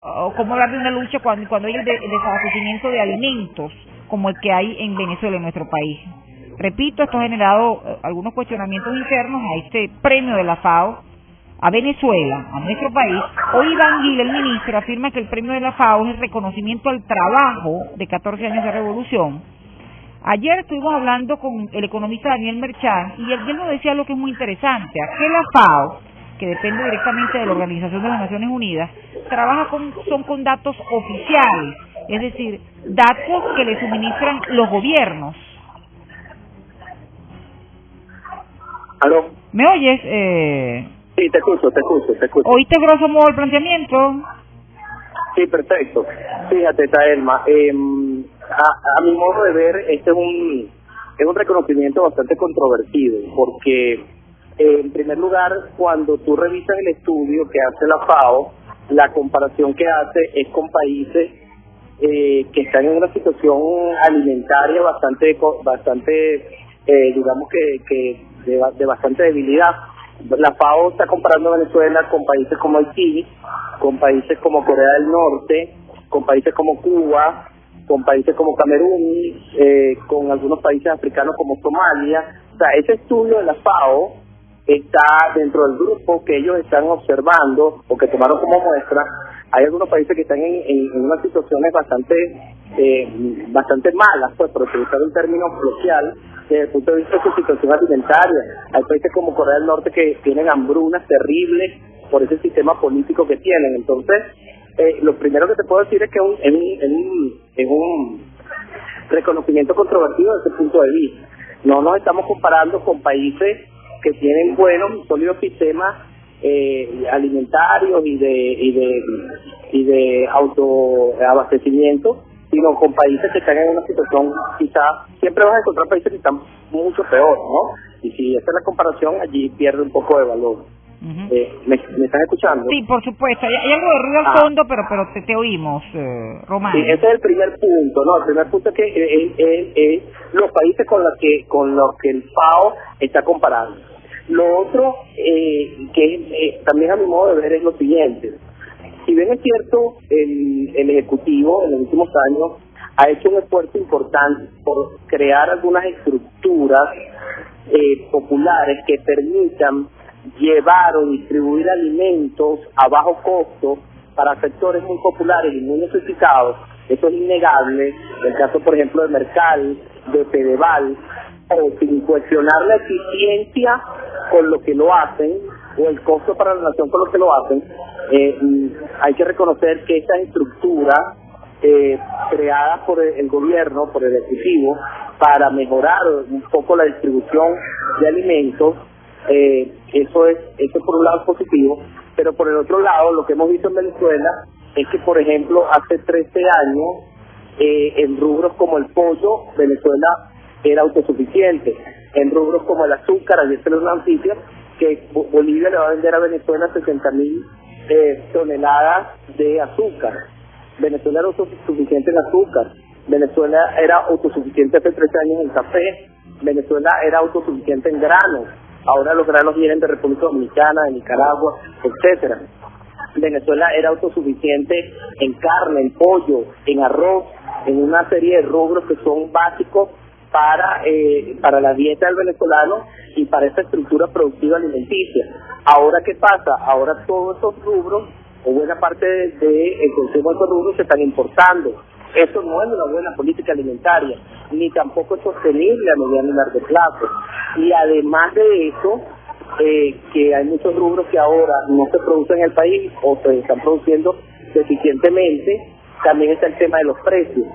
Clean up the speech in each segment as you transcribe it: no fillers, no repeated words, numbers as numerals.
o cómo hablar de una lucha cuando hay el desabastecimiento de alimentos como el que hay en Venezuela, en nuestro país. Repito, esto ha generado algunos cuestionamientos internos a este premio de la FAO a Venezuela, a nuestro país. Hoy Iván Gil, el ministro, afirma que el premio de la FAO es el reconocimiento al trabajo de 14 años de revolución. Ayer estuvimos hablando con el economista Daniel Merchán y él nos decía lo que es muy interesante, que la FAO, que depende directamente de la Organización de las Naciones Unidas, trabaja con datos oficiales, es decir, datos que le suministran los gobiernos. ¿Aló? ¿Me oyes? Sí, te escucho. ¿Oíste grosso modo el planteamiento? Sí, perfecto. Fíjate, Taelma, a mi modo de ver, este es un reconocimiento bastante controvertido, porque en primer lugar, cuando tú revisas el estudio que hace la FAO, la comparación que hace es con países que están en una situación alimentaria bastante digamos que de bastante debilidad. La FAO está comparando Venezuela con países como Haití, con países como Corea del Norte, con países como Cuba, con países como Camerún, con algunos países africanos como Somalia. O sea, ese estudio de la FAO está dentro del grupo que ellos están observando o que tomaron como muestra. Hay algunos países que están en unas situaciones bastante malas, pues, por utilizar un término coloquial, desde el punto de vista de su situación alimentaria. Hay países como Corea del Norte que tienen hambrunas terribles por ese sistema político que tienen. Entonces, lo primero que te puedo decir es que es un reconocimiento controvertido desde ese punto de vista. No nos estamos comparando con países que tienen buenos y sólidos sistemas alimentarios y de autoabastecimiento, sino con países que están en una situación, quizás siempre vas a encontrar países que están mucho peor, ¿no? Y si esa es la comparación, allí pierde un poco de valor. ¿Me están escuchando? Sí, por supuesto. Hay algo de ruido al fondo, pero te oímos, Román. Sí, ese es el primer punto, ¿no? El primer punto es que es los países con los que el FAO está comparando. Lo otro, que también a mi modo de ver, es lo siguiente. Si bien es cierto, el Ejecutivo en los últimos años ha hecho un esfuerzo importante por crear algunas estructuras populares que permitan llevar o distribuir alimentos a bajo costo para sectores muy populares y muy necesitados, eso es innegable. El caso, por ejemplo, de Mercal, de Fedeval, o sin cuestionar la eficiencia con lo que lo hacen o el costo para la nación con lo que lo hacen, hay que reconocer que estas estructuras creadas por el gobierno, por el Ejecutivo, para mejorar un poco la distribución de alimentos, eso por un lado es positivo, pero por el otro lado lo que hemos visto en Venezuela es que, por ejemplo, hace 13 años en rubros como el pollo, Venezuela era autosuficiente. En rubros como el azúcar, ayer se les una noticia que Bolivia le va a vender a Venezuela 60.000 toneladas de azúcar. Venezuela era autosuficiente en azúcar, Venezuela era autosuficiente hace 13 años en café, Venezuela era autosuficiente en granos. Ahora los granos vienen de República Dominicana, de Nicaragua, etcétera. Venezuela era autosuficiente en carne, en pollo, en arroz, en una serie de rubros que son básicos para la dieta del venezolano y para esa estructura productiva alimenticia. Ahora, ¿qué pasa? Ahora todos esos rubros, o buena parte del consumo de esos rubros, se están importando. Eso no es una buena política alimentaria, ni tampoco es sostenible a mediano y largo plazo. Y además de eso, que hay muchos rubros que ahora no se producen en el país o se están produciendo deficientemente, también está el tema de los precios.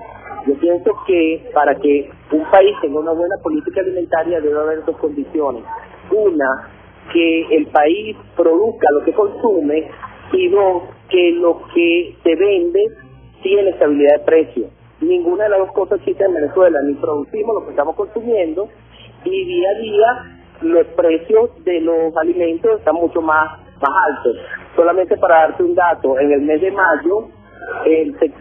Yo pienso que para que un país tenga una buena política alimentaria debe haber dos condiciones. Una, que el país produzca lo que consume, y dos, que lo que se vende tiene estabilidad de precio. Ninguna de las dos cosas existe en Venezuela, ni producimos lo que estamos consumiendo, y día a día los precios de los alimentos están mucho más altos. Solamente para darte un dato, en el mes de mayo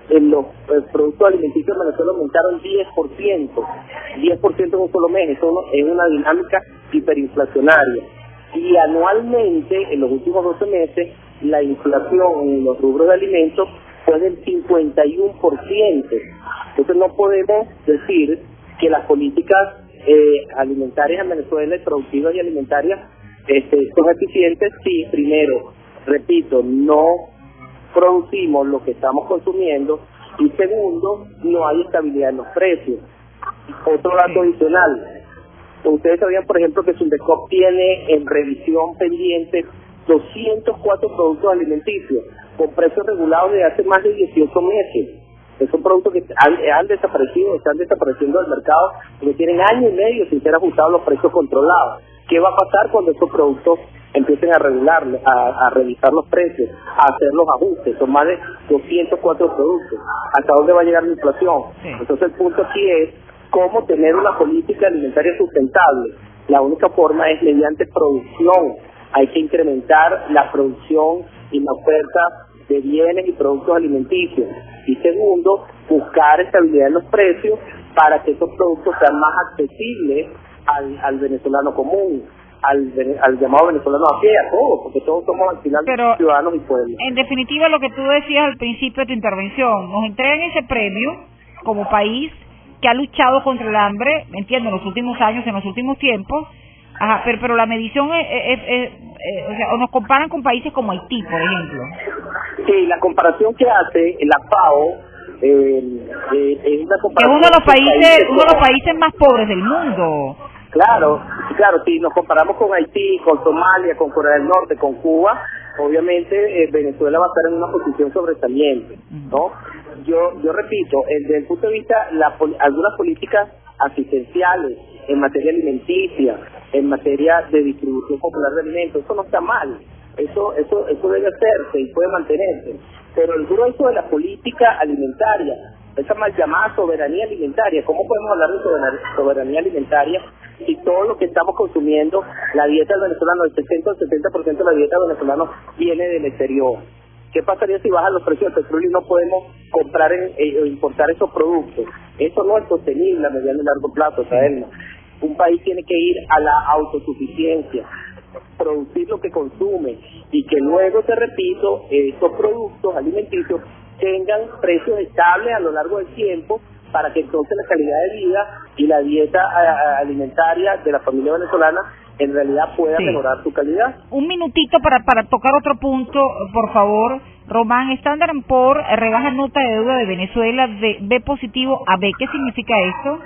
los productos alimenticios en Venezuela aumentaron 10% en un solo mes. Eso es una dinámica hiperinflacionaria. Y anualmente, en los últimos 12 meses, la inflación en los rubros de alimentos fue del 51%. Entonces no podemos decir que las políticas alimentarias en Venezuela, productivas y alimentarias, son eficientes si, primero, repito, no producimos lo que estamos consumiendo, y segundo, no hay estabilidad en los precios. Otro dato adicional, ustedes sabían, por ejemplo, que Sundecop tiene en revisión pendiente 204 productos alimenticios con precios regulados de hace más de 18 meses. Son productos que han desaparecido, están desapareciendo del mercado, porque tienen año y medio sin ser ajustados los precios controlados. ¿Qué va a pasar cuando estos productos empiecen a regular, a revisar los precios, a hacer los ajustes? Son más de 204 productos. ¿Hasta dónde va a llegar la inflación? Sí. Entonces el punto aquí es cómo tener una política alimentaria sustentable. La única forma es mediante producción. Hay que incrementar la producción y la oferta de bienes y productos alimenticios. Y segundo, buscar estabilidad en los precios para que estos productos sean más accesibles al venezolano común, al llamado venezolano a pie, a todos, porque todos somos al final ciudadanos y pueblos. En definitiva, lo que tú decías al principio de tu intervención, nos entregan ese premio como país que ha luchado contra el hambre, entiendo, en los últimos años, en los últimos tiempos. Ajá, pero la medición o sea, nos comparan con países como Haití, por ejemplo. Sí, la comparación que hace la FAO es una comparación. Que uno de los países más pobres del mundo. Claro, si nos comparamos con Haití, con Somalia, con Corea del Norte, con Cuba, obviamente Venezuela va a estar en una posición sobresaliente, ¿no? Yo repito, desde el punto de vista, algunas políticas asistenciales en materia alimenticia, en materia de distribución popular de alimentos, eso no está mal, eso debe hacerse y puede mantenerse, pero el grueso de la política alimentaria, esa mal llamada soberanía alimentaria, ¿cómo podemos hablar de soberanía alimentaria si todo lo que estamos consumiendo, la dieta del venezolano, el 60 o el 70% de la dieta del venezolano viene del exterior? ¿Qué pasaría si bajan los precios del petróleo y no podemos comprar o importar esos productos? Eso no es sostenible a mediano y largo plazo, ¿sabes? Un país tiene que ir a la autosuficiencia, producir lo que consume y que luego, te repito, esos productos alimenticios tengan precios estables a lo largo del tiempo para que entonces la calidad de vida y la dieta alimentaria de la familia venezolana en realidad pueda mejorar su calidad. Un minutito para tocar otro punto, por favor. Román, Standard & Poor's rebaja nota de deuda de Venezuela de B positivo a B. ¿Qué significa esto?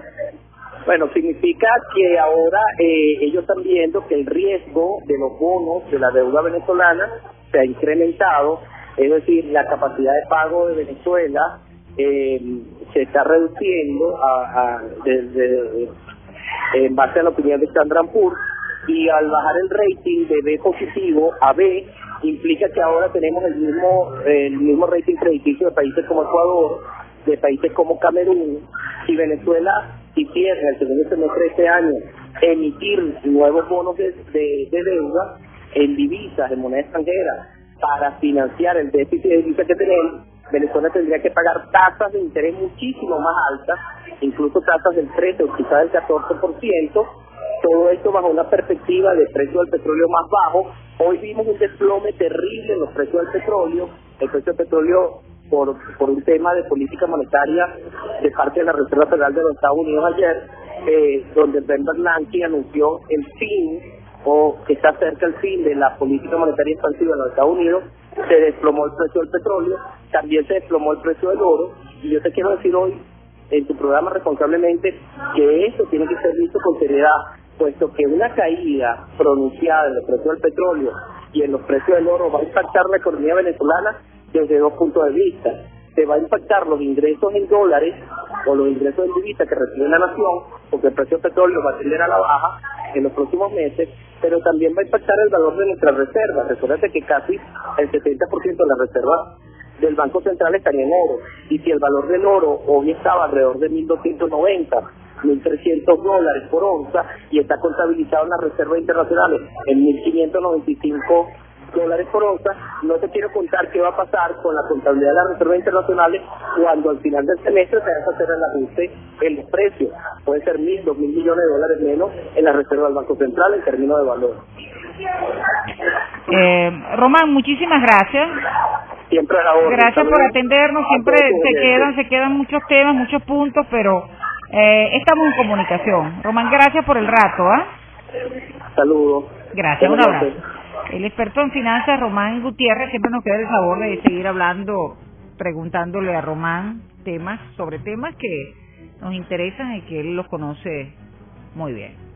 Bueno, significa que ahora ellos están viendo que el riesgo de los bonos de la deuda venezolana se ha incrementado, es decir, la capacidad de pago de Venezuela se está reduciendo en base a la opinión de Standard & Poor's, y al bajar el rating de B positivo a B implica que ahora tenemos el mismo rating crediticio de países como Ecuador, de países como Camerún. Si Venezuela quisiera en el segundo semestre de este año emitir nuevos bonos de deuda en divisas, en moneda extranjera, para financiar el déficit de divisas que tenemos, Venezuela tendría que pagar tasas de interés muchísimo más altas, incluso tasas del 13 o quizás del 14%, todo esto bajo una perspectiva de precio del petróleo más bajo. Hoy vimos un desplome terrible en los precios del petróleo, el precio del petróleo por un tema de política monetaria de parte de la Reserva Federal de los Estados Unidos ayer, donde Ben Bernanke anunció el fin, o que está cerca el fin de la política monetaria expansiva en los Estados Unidos. Se desplomó el precio del petróleo, también se desplomó el precio del oro, y yo te quiero decir hoy en tu programa responsablemente que esto tiene que ser visto con seriedad, puesto que una caída pronunciada en el precio del petróleo y en los precios del oro va a impactar la economía venezolana desde dos puntos de vista. Se va a impactar los ingresos en dólares o los ingresos en divisas que recibe la nación, porque el precio del petróleo va a tender a la baja en los próximos meses, pero también va a impactar el valor de nuestras reservas. Recuérdate que casi el 70% de las reservas del Banco Central estaría en oro, y si el valor del oro hoy estaba alrededor de 1.290, 1.300 dólares por onza, y está contabilizado en las reservas internacionales en 1.595 dólares por onza, no te quiero contar qué va a pasar con la contabilidad de las reservas internacionales cuando al final del semestre se vaya a hacer el ajuste en los precios. Puede ser 1.000, 2.000 millones de dólares menos en la reserva del Banco Central en términos de valor. Román, muchísimas gracias. siempre a la orden. Gracias por atendernos, siempre se quedan muchos temas, muchos puntos, pero estamos en comunicación. Román, gracias por el rato, ¿ah? Saludos. Gracias, un abrazo. El experto en finanzas, Román Gutiérrez, siempre nos queda el favor de seguir hablando, preguntándole a Román temas sobre temas que nos interesan y que él los conoce muy bien.